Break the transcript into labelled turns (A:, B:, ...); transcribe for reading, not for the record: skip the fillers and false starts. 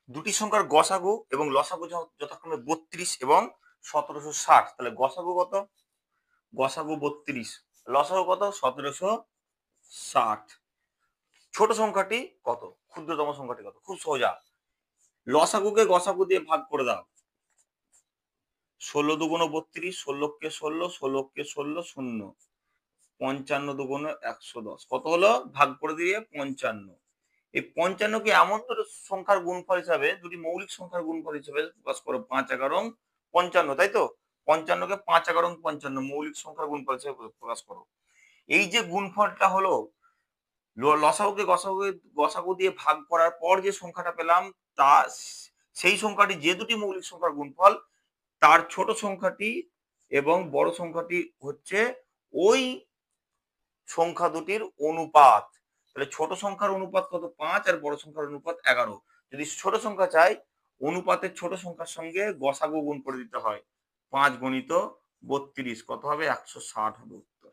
A: দুটি সংখ্যার গসাগু এবং লসাগু যথাক্রমে 32 এবং 1760। তাহলে গসাগু কত? গসাগু 32, লসাগু কত? 1760। ছোট সংখ্যাটি কত? ক্ষুদ্রতম সংখ্যাটি কত? খুব সোজা, লসাগুকে গসাগু দিয়ে ভাগ করে দাও। 16 দুগুণ 32, 16কে 16, 16কে 16, 0, 55 দুগুণ 110। কত হলো? ভাগ করে দিয়ে 55। এই 55 কে এমন দুটো সংখ্যার গুণফল হিসাবে, দুটি মৌলিক সংখ্যার গুণফল হিসাবে প্রকাশ করো। 5 11 55, তাই তো? 55 কে 5 11 55 মৌলিক সংখ্যার গুণফল হিসাবে প্রকাশ করো। এই যে গুণফলটা হলো, লসাগুকে গসাগু দিয়ে ভাগ করার পর যে সংখ্যাটা পেলাম, তা সেই সংখ্যাটি যে দুটি মৌলিক সংখ্যার গুণফল, তার ছোট সংখ্যাটি এবং বড় সংখ্যাটি হচ্ছে ওই সংখ্যা দুটির অনুপাত। তাহলে ছোট সংখ্যার অনুপাত কত? 5, আর বড় সংখ্যার অনুপাত 11। যদি ছোট সংখ্যা চাই, অনুপাতের ছোট সংখ্যার সঙ্গে গসাগু গুণ করে দিতে হয়। 5 গুণিত 32 কত হবে? 160 হবে উত্তর।